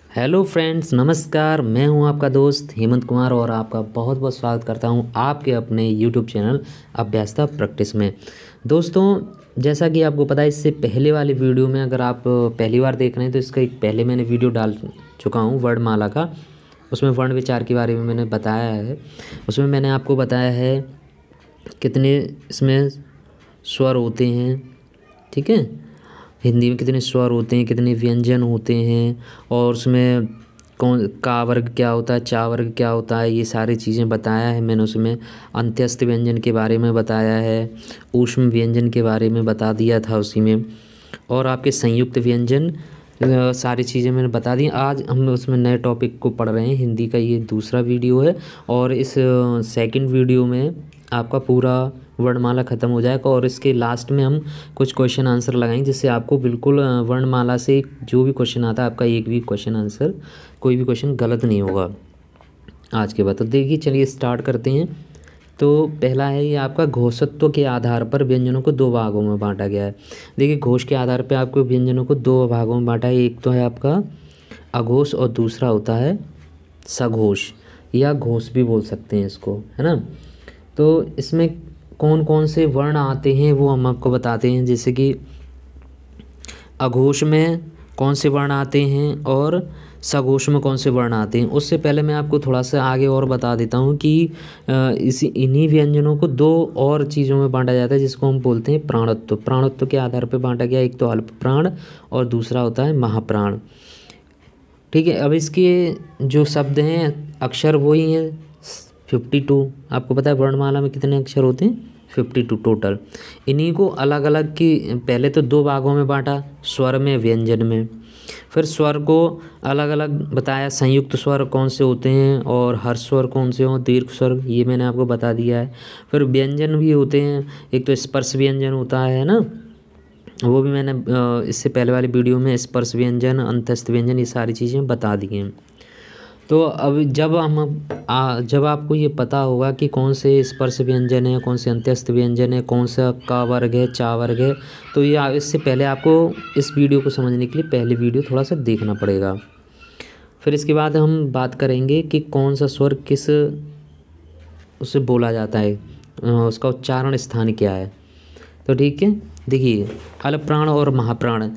Hello friends, नमस्कार। मैं हूं आपका दोस्त हेमंत कुमार और आपका बहुत बहुत स्वागत करता हूं आपके अपने यूट्यूब चैनल अभ्यासता प्रैक्टिस में। दोस्तों, जैसा कि आपको पता है, इससे पहले वाली वीडियो में अगर आप पहली बार देख रहे हैं तो इसका एक पहले मैंने वीडियो डाल चुका हूं वर्णमाला का। उसमें वर्ण विचार के बारे में मैंने बताया है। उसमें मैंने आपको बताया है कितने इसमें स्वर होते हैं, ठीक है। हिंदी में कितने स्वर होते हैं, कितने व्यंजन होते हैं, और उसमें कौन का वर्ग क्या होता है, चा वर्ग क्या होता है, ये सारी चीज़ें बताया है मैंने। उसमें अंत्यस्थ व्यंजन के बारे में बताया है, ऊष्म व्यंजन के बारे में बता दिया था उसी में, और आपके संयुक्त व्यंजन सारी चीज़ें मैंने बता दी। आज हम उसमें नए टॉपिक को पढ़ रहे हैं। हिंदी का ये दूसरा वीडियो है और इस सेकंड वीडियो में आपका पूरा वर्णमाला ख़त्म हो जाएगा और इसके लास्ट में हम कुछ क्वेश्चन आंसर लगाएंगे, जिससे आपको बिल्कुल वर्णमाला से जो भी क्वेश्चन आता है आपका एक भी क्वेश्चन आंसर, कोई भी क्वेश्चन गलत नहीं होगा आज के बाद। तो देखिए, चलिए स्टार्ट करते हैं। तो पहला है ये आपका घोषत्व के आधार पर व्यंजनों को दो भागों में बांटा गया है। देखिए, घोष के आधार पर आपको व्यंजनों को दो भागों में बांटा है। एक तो है आपका अघोष और दूसरा होता है सघोष, या घोष भी बोल सकते हैं इसको, है ना। तो इसमें कौन कौन से वर्ण आते हैं वो हम आपको बताते हैं। जैसे कि अघोष में कौन से वर्ण आते हैं और सघोष में कौन से वर्ण आते हैं। उससे पहले मैं आपको थोड़ा सा आगे और बता देता हूँ कि इन्हीं व्यंजनों को दो और चीज़ों में बांटा जाता है, जिसको हम बोलते हैं प्राणत्व। प्राणत्व के आधार पर बांटा गया, एक तो अल्प प्राण और दूसरा होता है महाप्राण, ठीक है। अब इसके जो शब्द हैं, अक्षर वही हैं 52। आपको पता है वर्णमाला में कितने अक्षर होते हैं, 52 टोटल। इन्हीं को अलग अलग की पहले तो दो भागों में बांटा, स्वर में व्यंजन में। फिर स्वर को अलग अलग बताया, संयुक्त स्वर कौन से होते हैं और हर्ष स्वर कौन से हों, दीर्घ स्वर, ये मैंने आपको बता दिया है। फिर व्यंजन भी होते हैं, एक तो स्पर्श व्यंजन होता है ना, वो भी मैंने इससे पहले वाली वीडियो में स्पर्श व्यंजन, अंतस्थ व्यंजन, ये सारी चीज़ें बता दी हैं। तो अब जब आपको ये पता होगा कि कौन से स्पर्श व्यंजन है, कौन से अंत्यस्थ व्यंजन है, कौन सा का वर्ग है, चा वर्ग है, तो ये इससे पहले आपको इस वीडियो को समझने के लिए पहले वीडियो थोड़ा सा देखना पड़ेगा। फिर इसके बाद हम बात करेंगे कि कौन सा स्वर किस उसे बोला जाता है, उसका उच्चारण स्थान क्या है। तो ठीक है, देखिए अल्प प्राण और महाप्राण।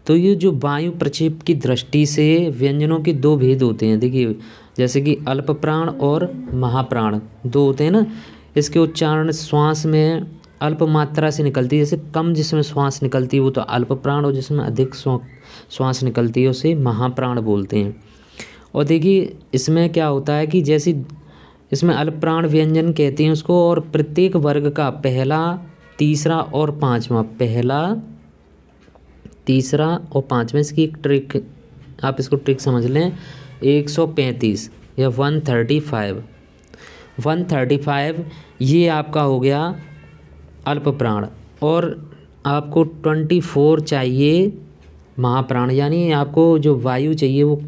तो ये जो वायु प्रक्षेप की दृष्टि से व्यंजनों के दो भेद होते हैं। देखिए, जैसे कि अल्प प्राण और महाप्राण दो होते हैं ना, इसके उच्चारण श्वास में अल्प मात्रा से निकलती है। जैसे कम जिसमें श्वास निकलती है वो तो अल्प प्राण, और जिसमें अधिक श्वास निकलती है उसे महाप्राण बोलते हैं। और देखिए इसमें क्या होता है कि जैसे इसमें अल्प प्राण व्यंजन कहते हैं उसको, और प्रत्येक वर्ग का पहला, तीसरा और पाँचवा, पहला, तीसरा और पाँचवें, इसकी एक ट्रिक, आप इसको ट्रिक समझ लें। 135 या 135 ये आपका हो गया अल्प प्राण, और आपको 24 चाहिए महाप्राण। यानी आपको जो वायु चाहिए वो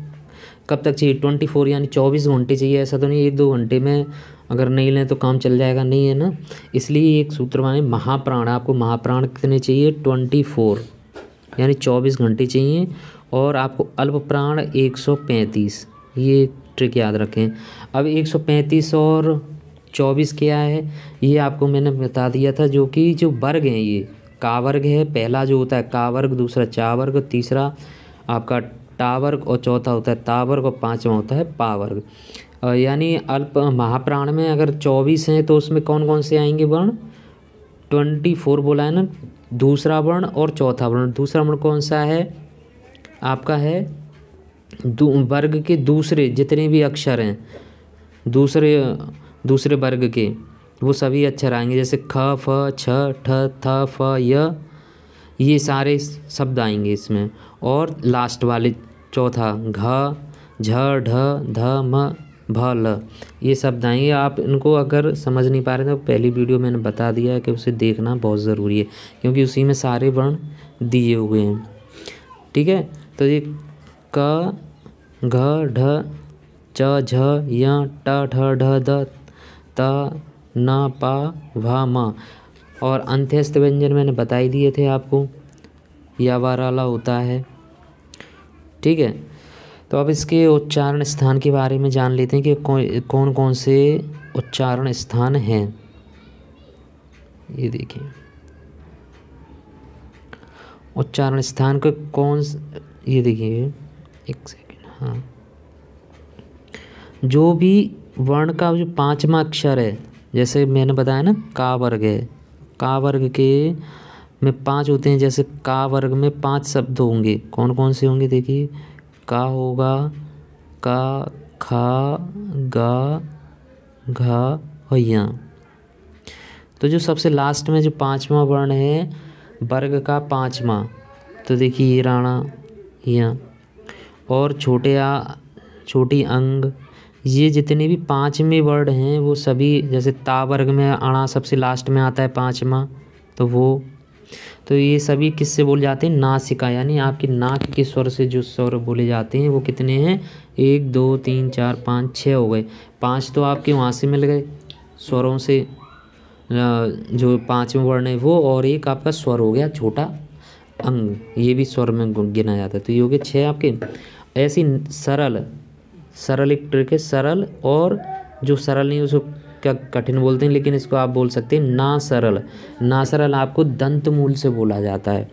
कब तक चाहिए, 24 यानी 24 घंटे चाहिए। ऐसा तो नहीं 1-2 घंटे में अगर नहीं लें तो काम चल जाएगा, नहीं है ना। इसलिए एक सूत्र माने महाप्राण, आपको महाप्राण कितने चाहिए, 24 यानी 24 घंटे चाहिए। और आपको अल्प प्राण 135, ये ट्रिक याद रखें। अब 135 और 24 क्या है, ये आपको मैंने बता दिया था। जो कि जो वर्ग हैं, ये का वर्ग है, पहला जो होता है का वर्ग, दूसरा चा वर्ग, तीसरा आपका टा वर्ग, और चौथा होता है ता वर्ग, और पाँचवा होता है पा वर्ग। यानी अल्प महाप्राण में अगर 24 हैं तो उसमें कौन कौन से आएंगे वर्ण, 24 बोला है ना, दूसरा वर्ण और चौथा वर्ण। दूसरा वर्ण कौन सा है आपका, है वर्ग के दूसरे जितने भी अक्षर हैं, दूसरे वर्ग के वो सभी अक्षर आएंगे। जैसे ख, फ, छ, ठ, थ, फ, य, ये सारे शब्द आएंगे इसमें। और लास्ट वाले चौथा घ, झ, ढ, ध, म, भ, ल, ये शब्द आएंगे। आप इनको अगर समझ नहीं पा रहे तो पहली वीडियो मैंने बता दिया है कि उसे देखना बहुत ज़रूरी है, क्योंकि उसी में सारे वर्ण दिए हुए हैं, ठीक है। तो ये क, घ, ढ, च, झ, य, ट, ठ, ढ, द, त, न, पा, भा, म। और अंत्यस्थ व्यंजन मैंने बता ही दिए थे आपको, या वाराला होता है, ठीक है। तो अब इसके उच्चारण स्थान के बारे में जान लेते हैं कि कौन कौन से उच्चारण स्थान हैं। ये देखिए उच्चारण स्थान के ये देखिए एक सेकेंड। हाँ, जो भी वर्ण का जो पांचवा अक्षर है, जैसे मैंने बताया ना का वर्ग है, का वर्ग के में 5 होते हैं। जैसे का वर्ग में 5 शब्द होंगे, कौन कौन से होंगे देखिए, का होगा, का, खा, गा, घा और या। तो जो सबसे लास्ट में जो 5वां वर्ण है वर्ग का 5वां, तो देखिए ये राणा या। और छोटी अंग, ये जितने भी 5वें वर्ण हैं वो सभी, जैसे ता वर्ग में अणा सबसे लास्ट में आता है 5वां, तो वो, तो ये सभी किससे बोले जाते हैं, नासिका, यानी आपके नाक के स्वर से जो स्वर बोले जाते हैं वो कितने हैं, 1 2 3 4 5 6 हो गए। 5 तो आपके वहाँ से मिल गए स्वरों से, जो 5वें वर्ण है वो, और एक आपका स्वर हो गया छोटा अंग, ये भी स्वर में गिना जाता है। तो ये हो गए 6 आपके। ऐसी सरल एक ट्रिक है, सरल, और जो सरल नहीं उसको क्या कठिन बोलते हैं, लेकिन इसको आप बोल सकते हैं ना सरल। ना सरल आपको दंत मूल से बोला जाता है,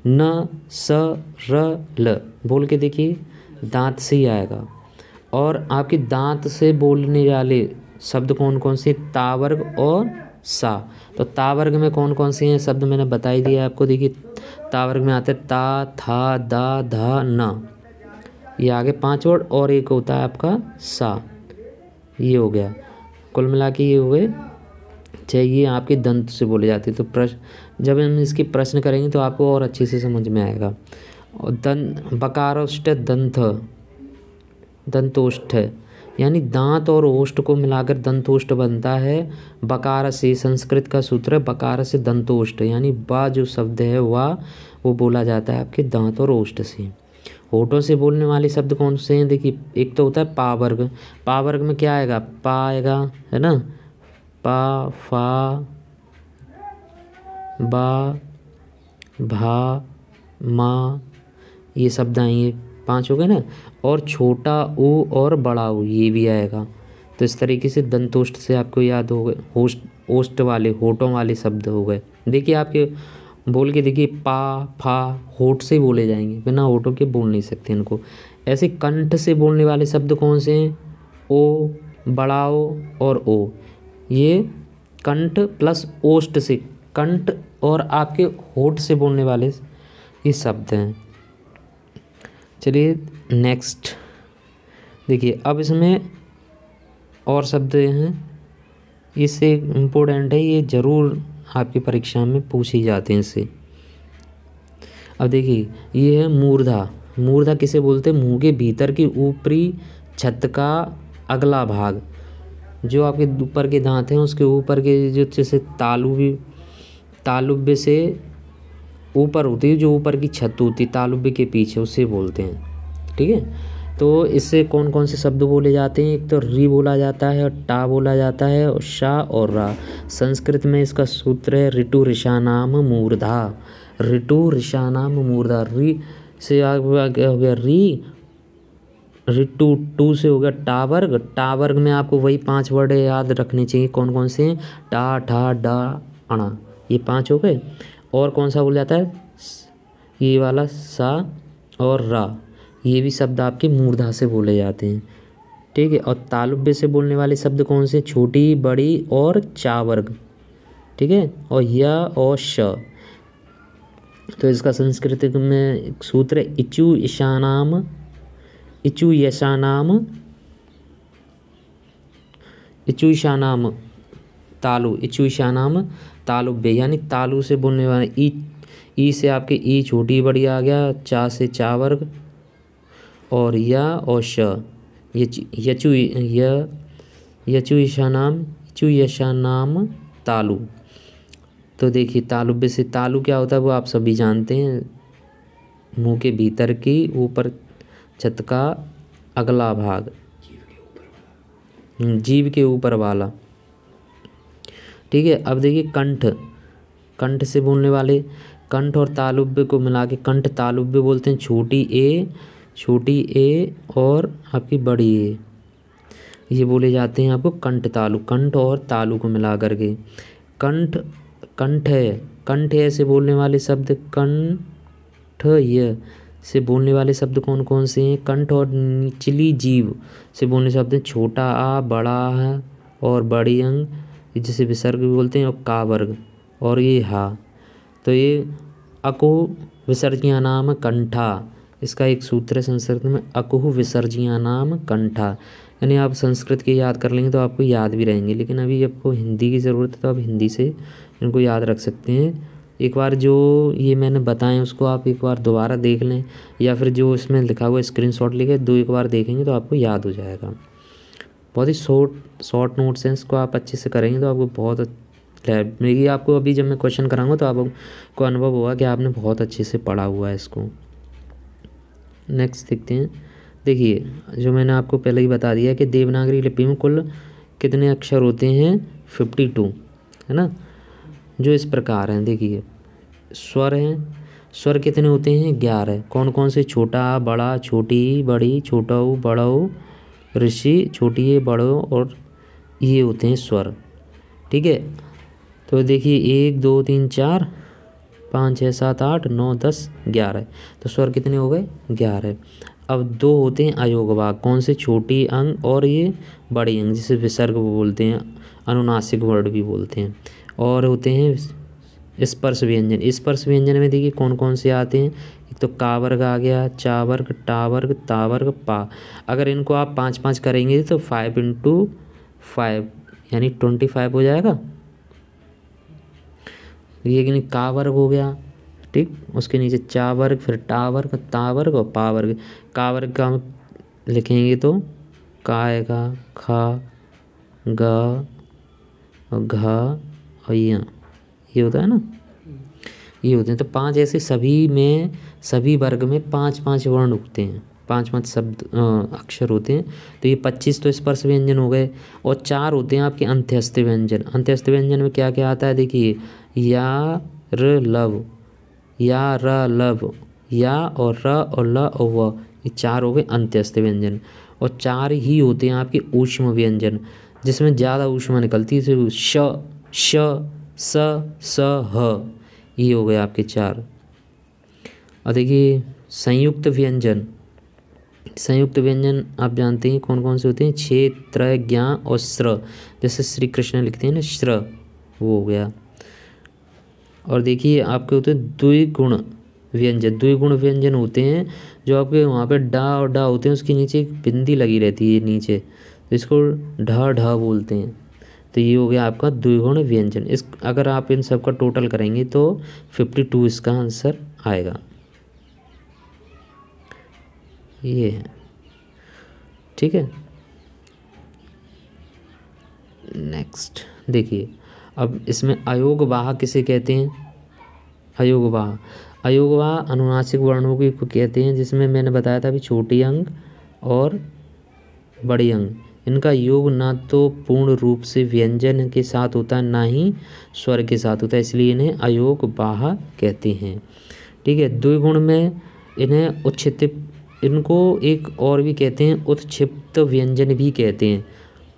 न स र ल बोल के देखिए, दांत से ही आएगा। और आपके दांत से बोलने वाले शब्द कौन कौन से, ता वर्ग और सा। तो ता वर्ग में कौन कौन से हैं शब्द मैंने बता ही दिया आपको। देखिए ता वर्ग में आते हैं ता, था, दा, धा, ना, ये आगे 5 वर्ड, और एक होता है आपका सा, ये हो गया। कुल मिला के ये हुए 6, ये आपके दंत से बोले जाते हैं। तो प्रश्न, जब हम इसके प्रश्न करेंगे तो आपको और अच्छे से समझ में आएगा। और बकारोष्ठ दंत, दंतोष्ठ, यानी दांत और ओष्ठ को मिलाकर दंतोष्ठ बनता है। बकार से, संस्कृत का सूत्र है बकार से दंतोष्ठ, यानी बा जो शब्द है वाह वो बोला जाता है आपके दांत और ओष्ठ से। होठों से बोलने वाले शब्द कौन से हैं, देखिए एक तो होता है पा वर्ग। पा वर्ग में क्या आएगा, पा आएगा, है ना, पा, फा, बा, भा, मा, ये शब्द आएंगे, 5 हो गए ना। और छोटा ऊ और बड़ा ऊ ये भी आएगा। तो इस तरीके से दंतोष्ठ से आपको याद हो गए, ओष्ठ वाले, होठों वाले शब्द हो गए। देखिए आपके बोल के देखिए, पा, फा होठ से बोले जाएंगे, बिना होठों के बोल नहीं सकते इनको। ऐसे कंठ से बोलने वाले शब्द कौन से हैं, ओ, बड़ा ओ और ओ, ये कंठ प्लस ओष्ठ से, कंठ और आपके होठ से बोलने वाले ये शब्द हैं। चलिए नेक्स्ट देखिए, अब इसमें और शब्द हैं, इससे इम्पोर्टेंट है, ये ज़रूर आपकी परीक्षा में पूछी जाते हैं इससे। अब देखिए ये है मूर्धा। मूर्धा किसे बोलते हैं, मुंह के भीतर की ऊपरी छत का अगला भाग, जो आपके ऊपर के दांत हैं उसके ऊपर के जो जैसे तालुब्य से ऊपर होती है, जो ऊपर की छत होती है तालुब्य के पीछे, उसे बोलते हैं। ठीक है, तो इससे कौन कौन से शब्द बोले जाते हैं, एक तो री बोला जाता है और टा बोला जाता है और शा और रा। संस्कृत में इसका सूत्र है ऋतु ऋषानाम मूर्धा। ऋतु ऋषानाम मूर्धा, री से आगे हो गया री, ऋतु, टू से हो गया टा वर्ग। टा वर्ग में आपको वही 5 वर्ड याद रखने चाहिए, कौन कौन से हैं, टा, ठा, डा, अणा, ये 5 हो गए। और कौन सा बोला जाता है, ये वाला सा और रा, ये भी शब्द आपके मूर्धा से बोले जाते हैं। ठीक है, और तालुब्य से बोलने वाले शब्द कौन से, छोटी, बड़ी और चा वर्ग। ठीक है, और या और श। तो इसका संस्कृत में एक सूत्र है इचु ईशानाम, इचु यशानाम, इचु ईशानाम तालु, इचु ईशानाम तालुब्य, यानी तालु से बोलने वाले ई से आपके ई छोटी बड़ी आ गया, चा से चा वर्ग और या और श, यचु ईशानाम तालु। तो देखिए तालुब्य से, तालु क्या होता है वो आप सभी जानते हैं, मुंह के भीतर की ऊपर छत का अगला भाग, जीभ के ऊपर वाला। ठीक है, अब देखिए कंठ, कंठ से बोलने वाले, कंठ और तालुब्य को मिला के कंठ तालुब्य बोलते हैं, छोटी ए छोटी ए और आपकी बड़ी ए, ये बोले जाते हैं आपको कंठ तालु। कंठ और तालु को मिला करके कंठ, कंठ है, कंठ है से बोलने वाले शब्द, कंठ य से बोलने वाले शब्द कौन कौन से हैं? कंठ और निचली जीभ से बोलने शब्द हैं छोटा आ, बड़ा है और बड़ी अंग, जिसे विसर्ग भी बोलते हैं, और का वर्ग और ये हा। तो ये अको विसर्जिया नाम कंठा, इसका एक सूत्र है संस्कृत में, अकुह विसर्जिया नाम कंठा। यानी आप संस्कृत के याद कर लेंगे तो आपको याद भी रहेंगे, लेकिन अभी आपको हिंदी की ज़रूरत है तो आप हिंदी से इनको याद रख सकते हैं। एक बार जो ये मैंने बताएं उसको आप एक बार दोबारा देख लें, या फिर जो इसमें लिखा हुआ स्क्रीनशॉट लेके दो एक बार देखेंगे तो आपको याद हो जाएगा। बहुत ही शॉर्ट नोट्स हैं, इसको आप अच्छे से करेंगे तो आपको बहुत मेरी आपको अभी जब मैं क्वेश्चन कराऊंगा तो आपको अनुभव होगा कि आपने बहुत अच्छे से पढ़ा हुआ है इसको। नेक्स्ट देखते हैं। देखिए जो मैंने आपको पहले ही बता दिया कि देवनागरी लिपि में कुल कितने अक्षर होते हैं? 52, है ना, जो इस प्रकार हैं। देखिए स्वर हैं, स्वर कितने होते हैं? 11। कौन कौन से? छोटा, बड़ा, छोटी, बड़ी, छोटा ऊ, बड़ा ऊ, ऋषि, छोटी ए, बड़ो, और ये होते हैं स्वर। ठीक है, तो देखिए 1 2 3 4 5 6 7 8 9 10 11, तो स्वर कितने हो गए? 11। अब दो होते हैं अयोगवाग, कौन से? छोटी अंग और ये बड़ी अंग, जिसे विसर्ग बोलते हैं, अनुनासिक वर्ड भी बोलते हैं। और होते हैं स्पर्श व्यंजन। स्पर्श व्यंजन में देखिए कौन कौन से आते हैं? एक तो का वर्ग आ गया, चा वर्ग, टा वर्ग, ता वर्ग, पा। अगर इनको आप 5 5 करेंगे तो 5 × 5 यानी 25 हो जाएगा। ये कि का वर्ग हो गया, ठीक, उसके नीचे चा वर्ग, फिर टा वर्ग, ता वर्ग और पा वर्ग। का वर्ग का हम लिखेंगे तो का आएगा, खा, गा और घा और या, ये होता है ना, ये होते हैं। तो 5 ऐसे सभी में, सभी वर्ग में 5 5 वर्ण उगते हैं, 5 5 शब्द अक्षर होते हैं। तो ये 25 तो स्पर्श व्यंजन हो गए, और 4 होते हैं आपके अंत्यस्थ व्यंजन। अंत्यस्थ व्यंजन में क्या क्या आता है? देखिए या, र, लव, या, र, लव, या और र और ल और व, ये 4 हो गए अंत्यस्थ व्यंजन। और 4 ही होते हैं आपके ऊष्म व्यंजन, जिसमें ज़्यादा ऊष्मा निकलती है, जैसे श, श, स, स, ह, ये हो गए आपके 4। और देखिए संयुक्त व्यंजन। संयुक्त व्यंजन आप जानते हैं कौन कौन से होते हैं? छे, त्र, ज्ञा और श्र, जैसे श्री कृष्ण लिखते हैं ना, श्र, वो हो गया। और देखिए आपके होते हैं द्विगुण व्यंजन। द्विगुण व्यंजन होते हैं जो आपके वहाँ पे डा और डा होते हैं, उसके नीचे एक बिंदी लगी रहती है नीचे, तो इसको ढ ढ बोलते हैं। तो ये हो गया आपका द्विगुण व्यंजन। इस अगर आप इन सब का टोटल करेंगे तो 52 इसका आंसर आएगा। ये है, ठीक है। नेक्स्ट देखिए, अब इसमें अयोगवाह किसे कहते हैं? अयोगवाह, अयोगवाह अनुनासिक वर्णों को कहते हैं, जिसमें मैंने बताया था अभी छोटी अंग और बड़ी अंग, इनका योग ना तो पूर्ण रूप से व्यंजन के साथ होता है, ना ही स्वर के साथ होता है, इसलिए इन्हें अयोगवाह कहते हैं। ठीक है, द्विगुण में इन्हें उत्क्षिप्त, इनको एक और भी कहते हैं उत्क्षिप्त व्यंजन भी कहते हैं।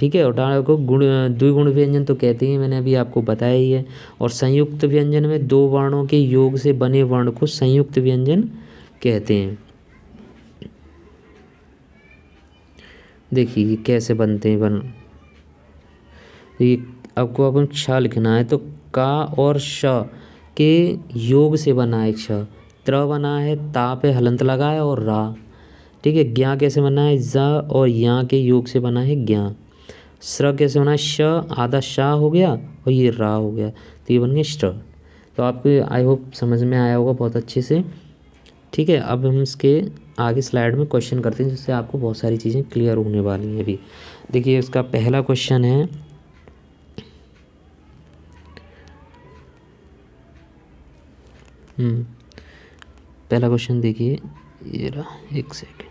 ठीक है, और को गुण द्विगुण व्यंजन तो कहते हैं, मैंने अभी आपको बताया ही है। और संयुक्त व्यंजन में 2 वर्णों के योग से बने वर्ण को संयुक्त व्यंजन कहते हैं। देखिए कैसे बनते हैं वर्ण। ये आपको अपन क्ष लिखना है तो का और श के योग से बना है क्ष, त्र बना है, ता पे हलंत लगा है और रा। ठीक है, ज्ञा कैसे बना है? ज और या के योग से बना है ज्ञा। श्र कैसे बना है? श आधा शा हो गया और ये रा हो गया, तो ये बन गया श्र। तो आपको आई होप समझ में आया होगा बहुत अच्छे से। ठीक है, अब हम इसके आगे स्लाइड में क्वेश्चन करते हैं, जिससे आपको बहुत सारी चीज़ें क्लियर होने वाली हैं। अभी देखिए इसका पहला क्वेश्चन है, पहला क्वेश्चन देखिए, ये रहा, एक सेकेंड।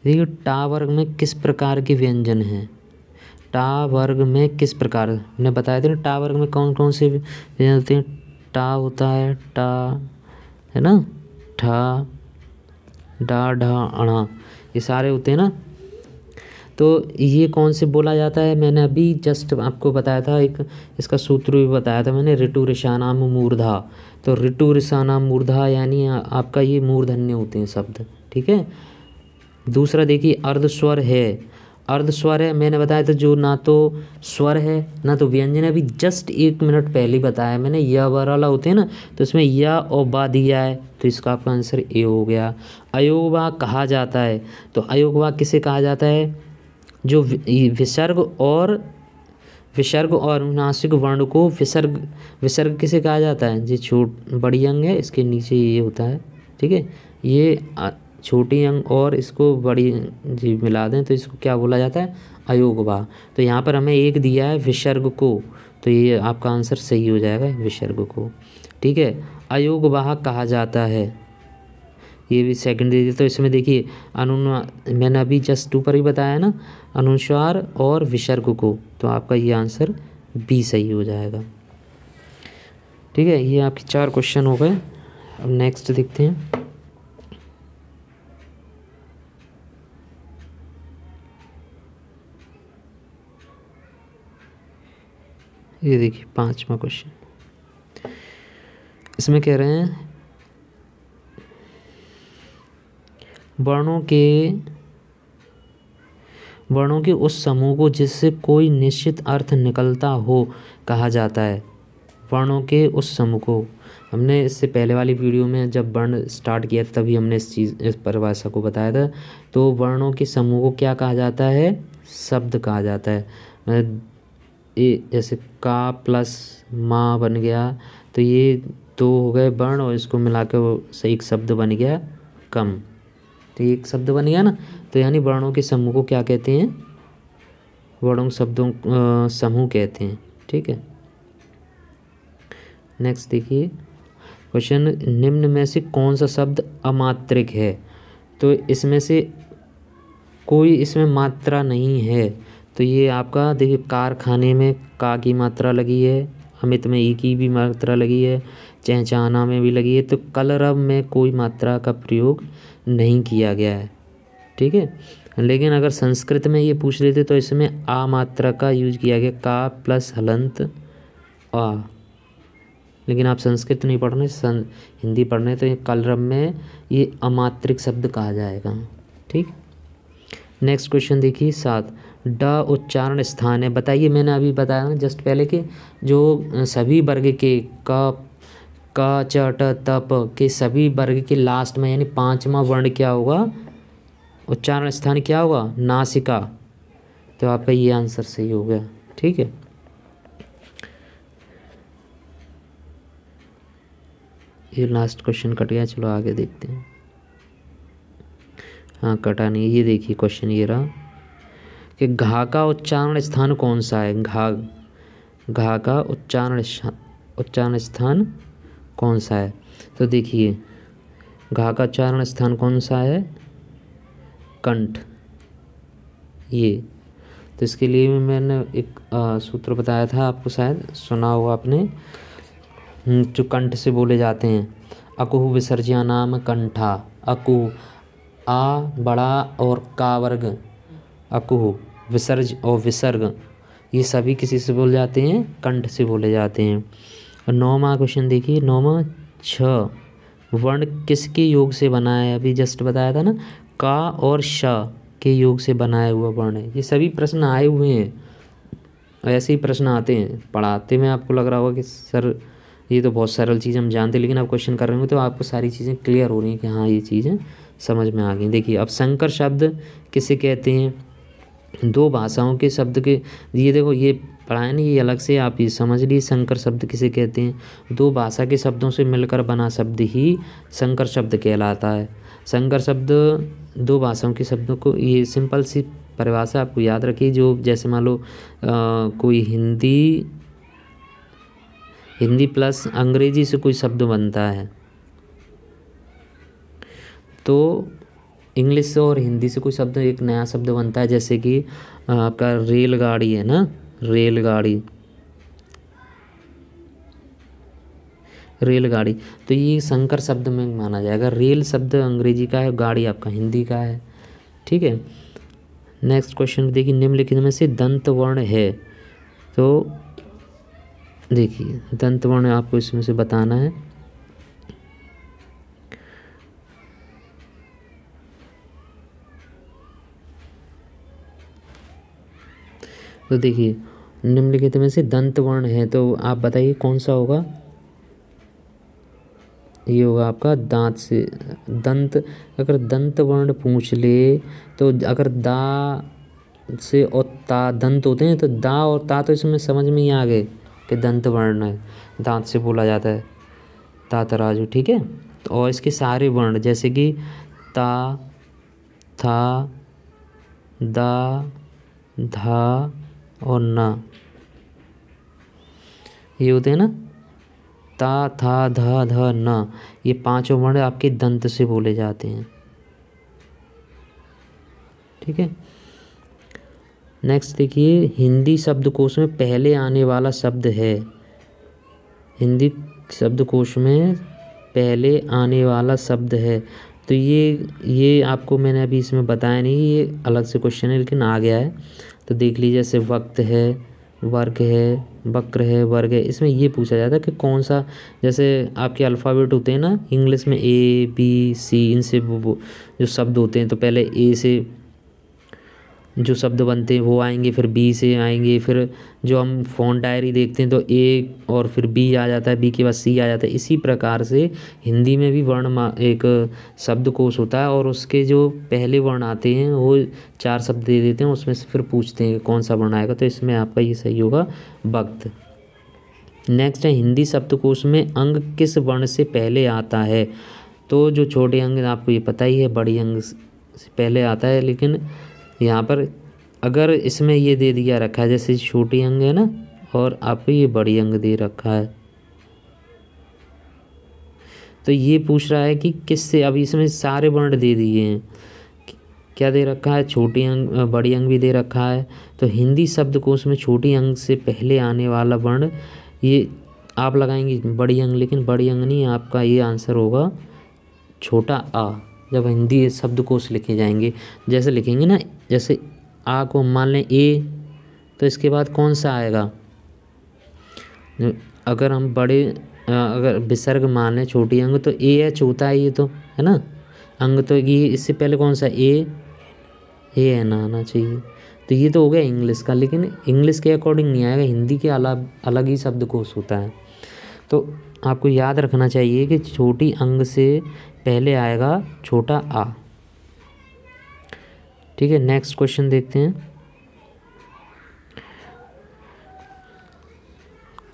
देखिए टा वर्ग में किस प्रकार के व्यंजन हैं? टा वर्ग में किस प्रकार, हमने बताया था ना टा वर्ग में कौन कौन से व्यंजन होते हैं? टा होता है, टा है ना, ठा, डा, ढा, अणा, ये सारे होते हैं ना। तो ये कौन से बोला जाता है, मैंने अभी जस्ट आपको बताया था, एक इसका सूत्र भी बताया था मैंने, ऋतु ऋषानाम मूर्धा। तो ऋतु ऋषानाम मूर्धा यानी आपका ये मूर्धन्य होते हैं शब्द, ठीक है। दूसरा देखिए अर्धस्वर है, अर्धस्वर है मैंने बताया था जो ना तो स्वर है ना तो व्यंजन है, अभी जस्ट 1 मिनट पहले ही बताया मैंने, य वाला होते हैं ना, तो इसमें या और बा दिया है, तो इसका आपका आंसर ए हो गया। अयोगवा कहा जाता है, तो अयोगवा किसे कहा जाता है, जो विसर्ग और अनुनासिक वर्ण को विसर्ग किसे कहा जाता है, जो बड़ी अंग है इसके नीचे ये होता है, ठीक है, ये छोटी अंग और इसको बड़ी जी मिला दें तो इसको क्या बोला जाता है, अयोगवा। तो यहाँ पर हमें एक दिया है विसर्ग को, तो ये आपका आंसर सही हो जाएगा विसर्ग को, ठीक है। अयोगवाह कहा जाता है, ये भी सेकंड दे दिया। तो इसमें देखिए मैंने अभी जस्ट ऊपर ही बताया ना, अनुस्वार और विसर्ग को, तो आपका ये आंसर बी सही हो जाएगा, ठीक है। ये आपके 4 क्वेश्चन हो गए। अब नेक्स्ट देखते हैं। ये देखिए 5वां क्वेश्चन, इसमें कह रहे हैं वर्णों के उस समूह को जिससे कोई निश्चित अर्थ निकलता हो कहा जाता है। वर्णों के उस समूह को, हमने इससे पहले वाली वीडियो में जब वर्ण स्टार्ट किया था तभी हमने इस परिभाषा को बताया था। तो वर्णों के समूह को क्या कहा जाता है, शब्द कहा जाता है। ये जैसे का प्लस माँ बन गया, तो ये 2 हो गए वर्ण और इसको मिला के वो सही एक शब्द बन गया कम, तो ये एक शब्द बन गया ना। तो यानी वर्णों के समूह को क्या कहते हैं, वर्णों शब्दों समूह कहते हैं, ठीक है। नेक्स्ट देखिए क्वेश्चन, निम्न में से कौन सा शब्द अमात्रिक है, तो इसमें से कोई इसमें मात्रा नहीं है। तो ये आपका देखिए कारखाने में का की मात्रा लगी है, अमित में ई की भी मात्रा लगी है, चहचाना में भी लगी है, तो कलरव में कोई मात्रा का प्रयोग नहीं किया गया है, ठीक है। लेकिन अगर संस्कृत में ये पूछ लेते तो इसमें आ मात्रा का यूज किया गया, का प्लस हलंत आ। लेकिन आप संस्कृत नहीं पढ़ रहे, हिंदी पढ़ रहे, तो ये कलरव में ये अमात्रिक शब्द कहा जाएगा, ठीक। नेक्स्ट क्वेश्चन देखिए 7, ड उच्चारण स्थान है। बताइए, मैंने अभी बताया ना जस्ट पहले कि जो सभी वर्ग के क च ट त प के सभी वर्ग के लास्ट में यानी 5वां वर्ण क्या होगा, उच्चारण स्थान क्या होगा, नासिका। तो आपका ये आंसर सही हो गया, ठीक है। ये लास्ट क्वेश्चन कट गया, चलो आगे देखते हैं। हाँ कटा नहीं, ये देखिए क्वेश्चन ये रहा कि घा का उच्चारण स्थान कौन सा है, घा का उच्चारण स्थान कौन सा है। तो देखिए घा का उच्चारण स्थान कौन सा है, कंठ, ये। तो इसके लिए मैंने एक सूत्र बताया था आपको, शायद सुना होगा आपने, जो कंठ से बोले जाते हैं। अकुह विसर्ज्या नाम कंठा, अकुह आ बड़ा और का वर्ग, अकुह विसर्ज और विसर्ग, ये सभी किसी से बोले जाते हैं, कंठ से बोले जाते हैं। और 9वां क्वेश्चन देखिए, 9वां, छ वर्ण किसके योग से बना है, अभी जस्ट बताया था ना, का और श के योग से बनाया हुआ वर्ण है। ये सभी प्रश्न आए हुए हैं, ऐसे ही प्रश्न आते हैं पढ़ाते में। आपको लग रहा होगा कि सर ये तो बहुत सरल चीज़ हम जानते, लेकिन आप क्वेश्चन कर रहे होंगे तो आपको सारी चीज़ें क्लियर हो रही हैं कि हाँ ये चीज़ें समझ में आ गई। देखिए अब संकर शब्द किसे कहते हैं, 2 भाषाओं के शब्द के, ये देखो ये पढ़ाया नहीं, ये अलग से आप ये समझ लीजिए संकर शब्द किसे कहते हैं। 2 भाषा के शब्दों से मिलकर बना शब्द ही संकर शब्द कहलाता है। संकर शब्द 2 भाषाओं के शब्दों को, ये सिंपल सी परिभाषा आपको याद रखिए, जो जैसे मान लो कोई हिंदी प्लस अंग्रेजी से कोई शब्द बनता है, तो इंग्लिश से और हिंदी से कोई शब्द, एक नया शब्द बनता है। जैसे कि आपका रेलगाड़ी है ना, रेलगाड़ी, रेलगाड़ी। तो ये संकर शब्द में माना जाएगा। रेल शब्द अंग्रेजी का है, गाड़ी आपका हिंदी का है। ठीक है। नेक्स्ट क्वेश्चन देखिए, निम्नलिखित में से दंत वर्ण है। तो देखिए दंत वर्ण आपको इसमें से बताना है। तो देखिए निम्नलिखित में से दंत वर्ण है, तो आप बताइए कौन सा होगा। ये होगा आपका दांत से दंत। अगर दंत वर्ण पूछ ले तो अगर दा से और ता दंत होते हैं तो दा और ता तो इसमें समझ में ही आ गए कि दंत वर्ण है, दांत से बोला जाता है, ता तराजू। ठीक है। तो और इसके सारे वर्ण जैसे कि ता, था, दा, धा और ना, ये होते हैं ना, ता, था, धा, ध, ना, ये पांचों वर्ण आपके दंत से बोले जाते हैं। ठीक है। नेक्स्ट देखिए, हिंदी शब्दकोश में पहले आने वाला शब्द है। हिंदी शब्दकोश में पहले आने वाला शब्द है। तो ये आपको मैंने अभी इसमें बताया नहीं, ये अलग से क्वेश्चन है लेकिन आ गया है। तो देख लीजिए, जैसे वक्त है, वर्ग है, वक्र है, वर्ग है। इसमें ये पूछा जाता है कि कौन सा, जैसे आपके अल्फ़ाबेट होते हैं ना इंग्लिश में, ए बी सी, इनसे वो जो शब्द होते हैं तो पहले ए से जो शब्द बनते हैं वो आएंगे, फिर बी से आएंगे, फिर जो हम फ़ॉन्ट डायरी देखते हैं तो ए और फिर बी आ जाता है, बी के बाद सी आ जाता है। इसी प्रकार से हिंदी में भी एक शब्दकोश होता है और उसके जो पहले वर्ण आते हैं वो 4 शब्द दे देते हैं, उसमें से फिर पूछते हैं कि कौन सा वर्ण आएगा। तो इसमें आपका ये सही होगा वक्त। नेक्स्ट है, हिंदी शब्दकोश में अंग किस वर्ण से पहले आता है। तो जो छोटे अंग आपको ये पता ही है, बड़ी अंग से पहले आता है, लेकिन यहाँ पर अगर इसमें ये दे दिया रखा है, जैसे छोटी अंग है ना और आपको ये बड़ी अंग दे रखा है, तो ये पूछ रहा है कि किससे। अब इसमें सारे वर्ण दे दिए हैं, क्या दे रखा है, छोटी अंग, बड़ी अंग भी दे रखा है। तो हिंदी शब्दकोश में छोटी अंग से पहले आने वाला वर्ण ये आप लगाएंगे बड़ी अंग, लेकिन बड़ी अंग नहीं, आपका ये आंसर होगा छोटा आ। जब हिंदी शब्दकोश लिखे जाएंगे, जैसे लिखेंगे ना, जैसे आ को मान लें ए, तो इसके बाद कौन सा आएगा। अगर हम अगर विसर्ग मान लें छोटी अंग तो ए है, चौथा है ये तो, है ना अंग। तो ये इससे पहले कौन सा ए है ना आना चाहिए। तो ये तो हो गया इंग्लिश का, लेकिन इंग्लिश के अकॉर्डिंग नहीं आएगा, हिंदी के अलग ही शब्दकोश होता है। तो आपको याद रखना चाहिए कि छोटी अंग से पहले आएगा छोटा आ। ठीक है। नेक्स्ट क्वेश्चन देखते हैं,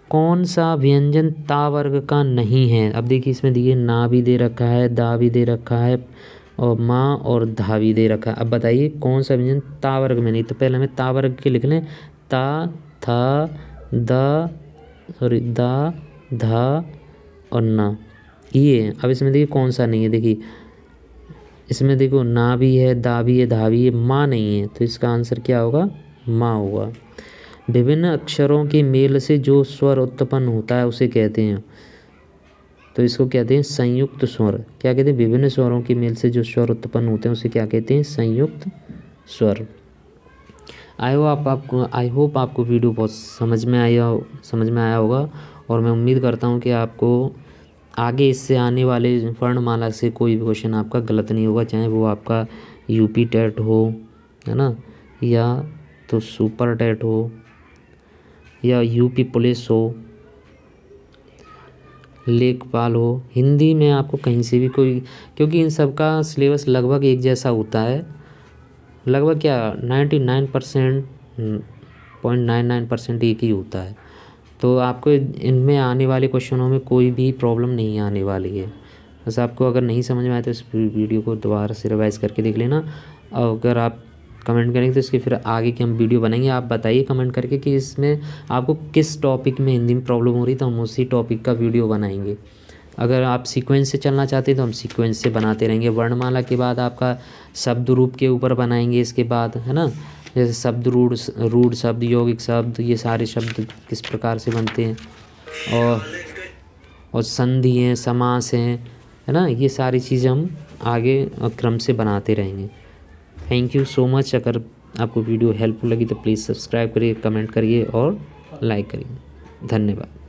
कौन सा व्यंजन ता वर्ग का नहीं है। अब देखिए इसमें देखिए ना भी दे रखा है, दा भी दे रखा है और माँ और धा भी दे रखा है। अब बताइए कौन सा व्यंजन ता वर्ग में नहीं। तो पहले हमें ता वर्ग के लिख लें, ता, था, दा, धा और ना, ये। अब इसमें देखिए कौन सा नहीं है। देखिए इसमें देखो ना भी है, दा भी है, धा भी है, माँ नहीं है। तो इसका आंसर क्या होगा, माँ होगा। विभिन्न अक्षरों के मेल से जो स्वर उत्पन्न होता है उसे कहते हैं, तो इसको कहते हैं संयुक्त स्वर। क्या कहते हैं, विभिन्न स्वरों के मेल से जो स्वर उत्पन्न होते हैं उसे क्या कहते हैं, संयुक्त स्वर। आई होप आपको वीडियो बहुत समझ में आया होगा, और मैं उम्मीद करता हूँ कि आपको आगे इससे आने वाले वर्णमाला से कोई भी क्वेश्चन आपका गलत नहीं होगा, चाहे वो आपका यूपी टेट हो, है ना, या तो सुपर टेट हो, या यूपी पुलिस हो, लेखपाल हो। हिंदी में आपको कहीं से भी कोई, क्योंकि इन सब का सिलेबस लगभग एक जैसा होता है, लगभग क्या 99.99% एक ही होता है। तो आपको इनमें आने वाले क्वेश्चनों में कोई भी प्रॉब्लम नहीं आने वाली है। बस आपको अगर नहीं समझ में आए तो इस वीडियो को दोबारा से रिवाइज़ करके देख लेना। अगर आप कमेंट करेंगे तो इसके फिर आगे की हम वीडियो बनाएंगे। आप बताइए कमेंट करके कि इसमें आपको किस टॉपिक में हिंदी में प्रॉब्लम हो रही, तो हम उसी टॉपिक का वीडियो बनाएंगे। अगर आप सीक्वेंस से चलना चाहते हैं तो हम सीक्वेंस से बनाते रहेंगे। वर्णमाला के बाद आपका शब्द रूप के ऊपर बनाएंगे, इसके बाद, है ना, जैसे शब्द रूढ़ शब्द, यौगिक शब्द, ये सारे शब्द किस प्रकार से बनते हैं, और संधि हैं, समास हैं, है ना, ये सारी चीज़ें हम आगे क्रम से बनाते रहेंगे। Thank you so much. अगर आपको वीडियो हेल्पफुल लगी तो प्लीज़ सब्सक्राइब करिए, कमेंट करिए और लाइक करिए। धन्यवाद।